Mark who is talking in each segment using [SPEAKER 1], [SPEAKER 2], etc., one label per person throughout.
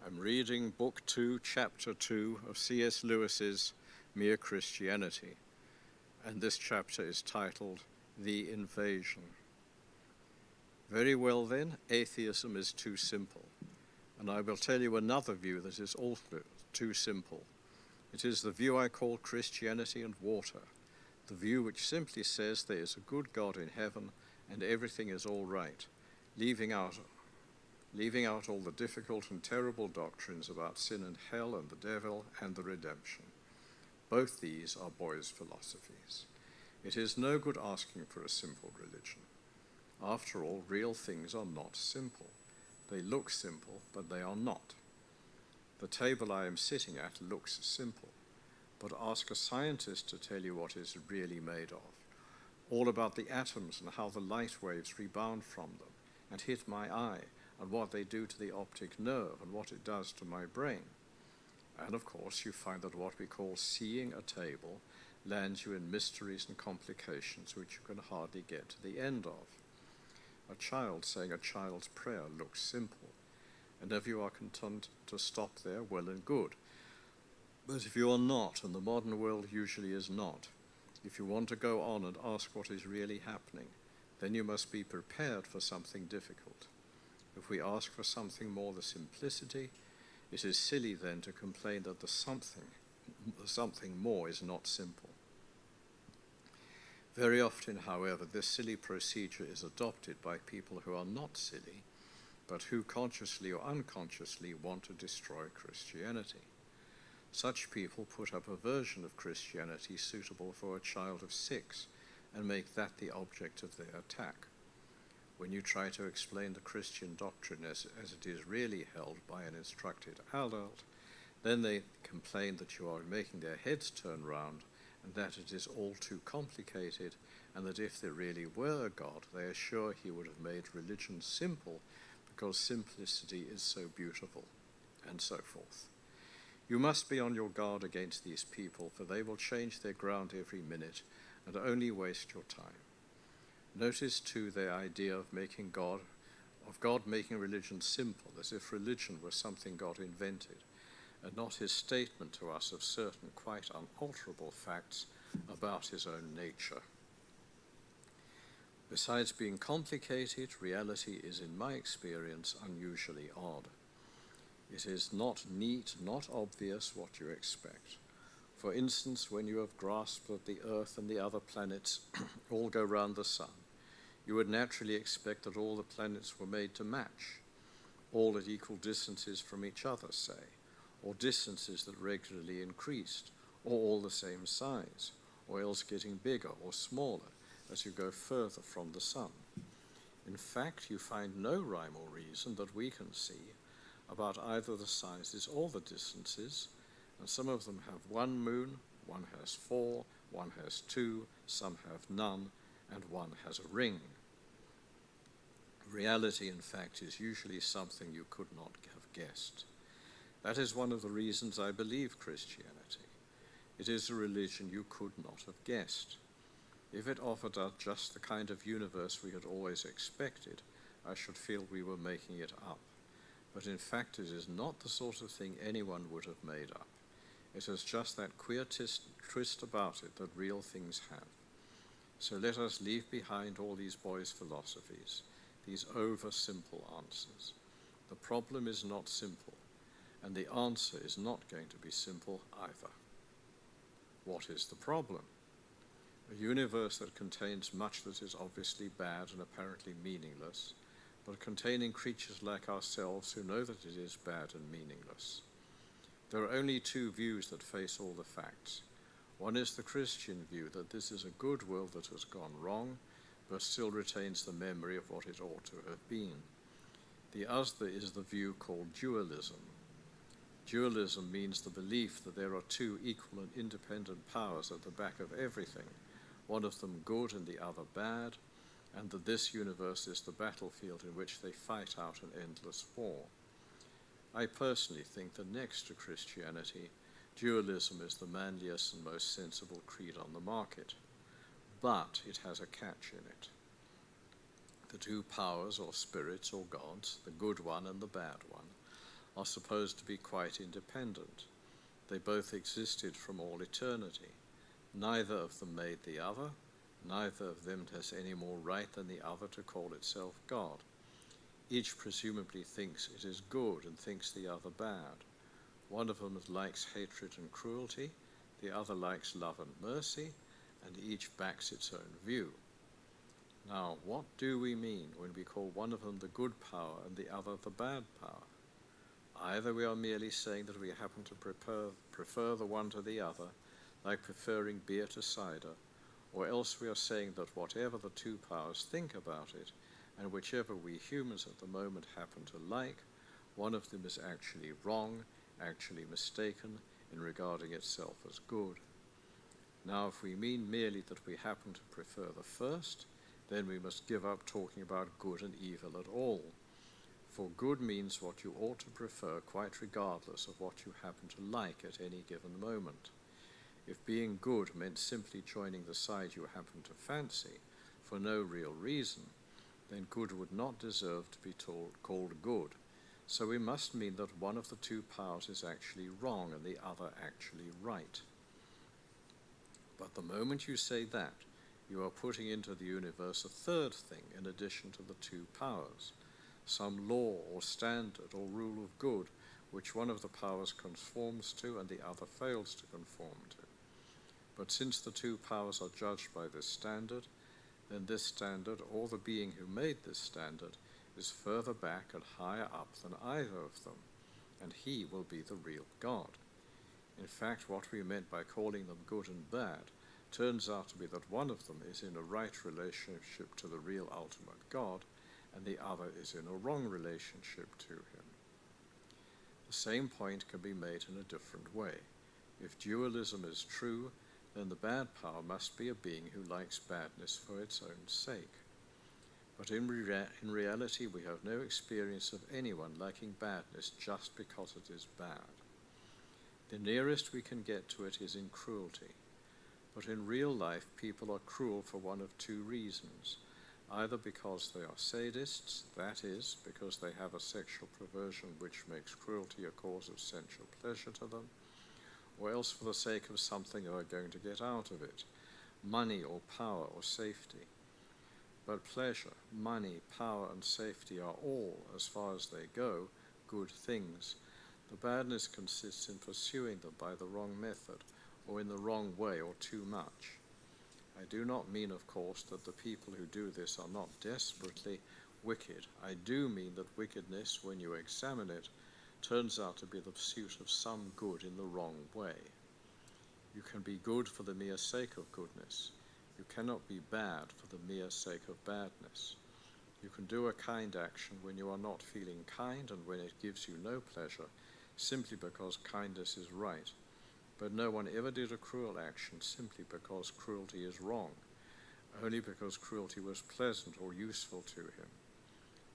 [SPEAKER 1] I'm reading Book 2, Chapter 2 of C.S. Lewis's Mere Christianity, and this chapter is titled The Invasion. Very well then, atheism is too simple, and I will tell you another view that is also too simple. It is the view I call Christianity and water, the view which simply says there is a good God in heaven and everything is all right, leaving out all the difficult and terrible doctrines about sin and hell and the devil and the redemption. Both these are boys' philosophies. It is no good asking for a simple religion. After all, real things are not simple. They look simple, but they are not. The table I am sitting at looks simple, but ask a scientist to tell you what it is really made of, all about the atoms and how the light waves rebound from them and hit my eye, and what they do to the optic nerve and what it does to my brain. And of course you find that what we call seeing a table lands you in mysteries and complications which you can hardly get to the end of. A child saying a child's prayer looks simple, and if you are content to stop there, well and good. But if you are not, and the modern world usually is not, if you want to go on and ask what is really happening, then you must be prepared for something difficult. If we ask for something more than simplicity, it is silly then to complain that the something more is not simple. Very often, however, this silly procedure is adopted by people who are not silly, but who consciously or unconsciously want to destroy Christianity. Such people put up a version of Christianity suitable for a child of 6 and make that the object of their attack. When you try to explain the Christian doctrine as it is really held by an instructed adult, then they complain that you are making their heads turn round and that it is all too complicated, and that if there really were a God, they are sure he would have made religion simple because simplicity is so beautiful, and so forth. You must be on your guard against these people, for they will change their ground every minute and only waste your time. Notice too their idea of God making religion simple, as if religion were something God invented, and not his statement to us of certain quite unalterable facts about his own nature. Besides being complicated, reality is, in my experience, unusually odd. It is not neat, not obvious what you expect. For instance, when you have grasped that the Earth and the other planets all go round the sun, you would naturally expect that all the planets were made to match, all at equal distances from each other, say, or distances that regularly increased, or all the same size, or else getting bigger or smaller as you go further from the sun. In fact, you find no rhyme or reason that we can see about either the sizes or the distances, and some of them have 1 moon, one has 4, one has 2, some have none, and one has a ring. Reality, in fact, is usually something you could not have guessed. That is one of the reasons I believe Christianity. It is a religion you could not have guessed. If it offered us just the kind of universe we had always expected, I should feel we were making it up. But in fact, it is not the sort of thing anyone would have made up. It has just that queer twist about it that real things have. So let us leave behind all these boys' philosophies, these over-simple answers. The problem is not simple, and the answer is not going to be simple either. What is the problem? A universe that contains much that is obviously bad and apparently meaningless, but containing creatures like ourselves who know that it is bad and meaningless. There are only 2 views that face all the facts. One is the Christian view that this is a good world that has gone wrong, but still retains the memory of what it ought to have been. The other is the view called dualism. Dualism means the belief that there are 2 equal and independent powers at the back of everything, one of them good and the other bad, and that this universe is the battlefield in which they fight out an endless war. I personally think that next to Christianity, dualism is the manliest and most sensible creed on the market. But it has a catch in it. The 2 powers or spirits or gods, the good one and the bad one, are supposed to be quite independent. They both existed from all eternity. Neither of them made the other. Neither of them has any more right than the other to call itself God. Each presumably thinks it is good and thinks the other bad. One of them likes hatred and cruelty, the other likes love and mercy, and each backs its own view. Now, what do we mean when we call one of them the good power and the other the bad power? Either we are merely saying that we happen to prefer the one to the other, like preferring beer to cider, or else we are saying that whatever the two powers think about it, and whichever we humans at the moment happen to like, one of them is actually wrong, actually mistaken in regarding itself as good. Now, if we mean merely that we happen to prefer the first, then we must give up talking about good and evil at all. For good means what you ought to prefer quite regardless of what you happen to like at any given moment. If being good meant simply joining the side you happen to fancy for no real reason, then good would not deserve to be called good. So we must mean that one of the two powers is actually wrong and the other actually right. But the moment you say that, you are putting into the universe a third thing in addition to the two powers, some law or standard or rule of good which one of the powers conforms to and the other fails to conform to. But since the two powers are judged by this standard, then this standard, or the being who made this standard, is further back and higher up than either of them, and he will be the real God. In fact, what we meant by calling them good and bad turns out to be that one of them is in a right relationship to the real ultimate God, and the other is in a wrong relationship to him. The same point can be made in a different way. If dualism is true, then the bad power must be a being who likes badness for its own sake. But in reality, we have no experience of anyone liking badness just because it is bad. The nearest we can get to it is in cruelty. But in real life, people are cruel for one of two reasons. Either because they are sadists, that is, because they have a sexual perversion which makes cruelty a cause of sensual pleasure to them, or else for the sake of something they are going to get out of it, money or power or safety. But pleasure, money, power and safety are all, as far as they go, good things. The badness consists in pursuing them by the wrong method, or in the wrong way, or too much. I do not mean, of course, that the people who do this are not desperately wicked. I do mean that wickedness, when you examine it, turns out to be the pursuit of some good in the wrong way. You can be good for the mere sake of goodness. You cannot be bad for the mere sake of badness. You can do a kind action when you are not feeling kind and when it gives you no pleasure, simply because kindness is right. But no one ever did a cruel action simply because cruelty is wrong, only because cruelty was pleasant or useful to him.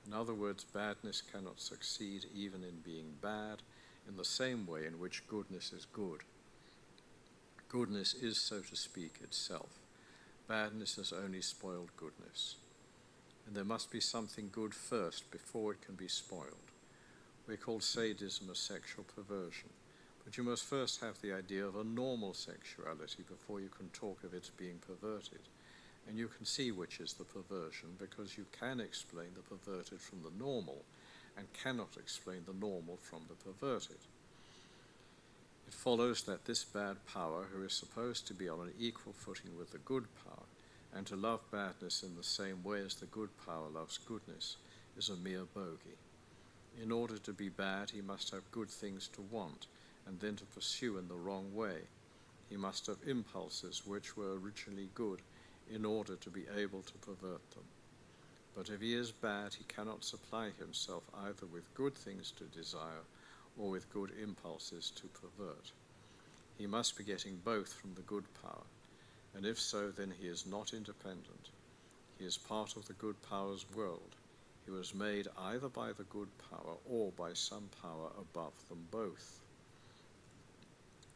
[SPEAKER 1] In other words, badness cannot succeed even in being bad in the same way in which goodness is good. Goodness is, so to speak, itself. Badness has only spoiled goodness. And there must be something good first before it can be spoiled. We call sadism a sexual perversion, but you must first have the idea of a normal sexuality before you can talk of its being perverted. And you can see which is the perversion, because you can explain the perverted from the normal and cannot explain the normal from the perverted. It follows that this bad power, who is supposed to be on an equal footing with the good power, and to love badness in the same way as the good power loves goodness, is a mere bogey. In order to be bad, he must have good things to want, and then to pursue in the wrong way. He must have impulses which were originally good, in order to be able to pervert them. But if he is bad, he cannot supply himself either with good things to desire or with good impulses to pervert. He must be getting both from the good power, and if so, then he is not independent. He is part of the good power's world. He was made either by the good power or by some power above them both.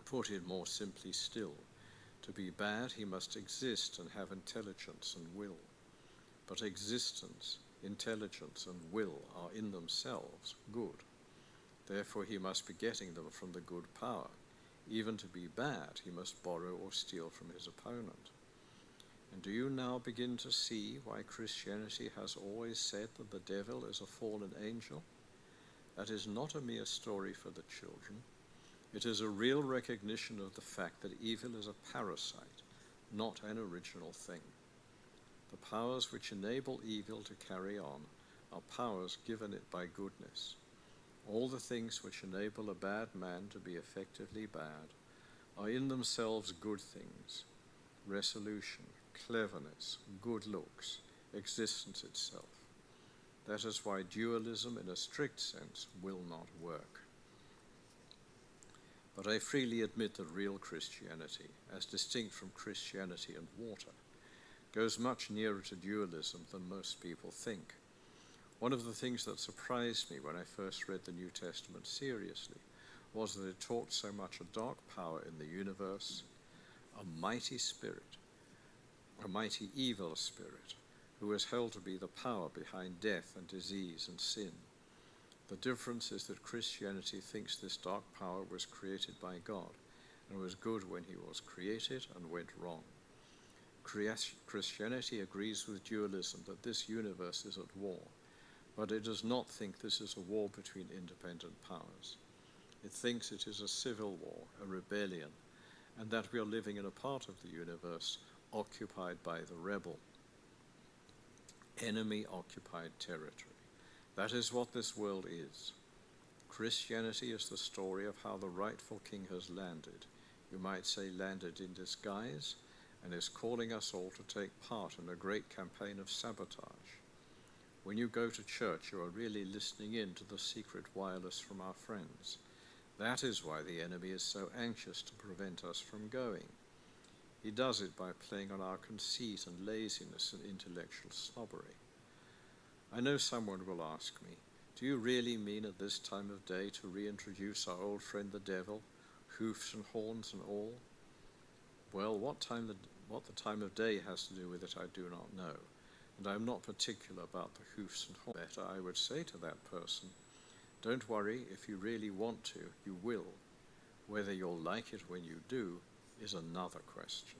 [SPEAKER 1] Put it more simply still, to be bad, he must exist and have intelligence and will. But existence, intelligence, and will are in themselves good. Therefore he must be getting them from the good power. Even to be bad, he must borrow or steal from his opponent. And do you now begin to see why Christianity has always said that the devil is a fallen angel? That is not a mere story for the children. It is a real recognition of the fact that evil is a parasite, not an original thing. The powers which enable evil to carry on are powers given it by goodness. All the things which enable a bad man to be effectively bad are in themselves good things: resolution, cleverness, good looks, existence itself. That is why dualism in a strict sense will not work. But I freely admit that real Christianity, as distinct from Christianity and water, goes much nearer to dualism than most people think. One of the things that surprised me when I first read the New Testament seriously was that it taught so much a dark power in the universe, a mighty spirit, a mighty evil spirit, who is held to be the power behind death and disease and sin. The difference is that Christianity thinks this dark power was created by God and was good when he was created and went wrong. Christianity agrees with dualism that this universe is at war, but it does not think this is a war between independent powers. It thinks it is a civil war, a rebellion, and that we are living in a part of the universe occupied by the rebel, enemy-occupied territory. That is what this world is. Christianity is the story of how the rightful king has landed, you might say landed in disguise, and is calling us all to take part in a great campaign of sabotage. When you go to church, you are really listening in to the secret wireless from our friends. That is why the enemy is so anxious to prevent us from going. He does it by playing on our conceit and laziness and intellectual snobbery. I know someone will ask me, do you really mean at this time of day to reintroduce our old friend the devil, hoofs and horns and all? Well, what the time of day has to do with it I do not know, and I am not particular about the hoofs and horns. Better, I would say to that person, don't worry, if you really want to, you will. Whether you'll like it when you do is another question.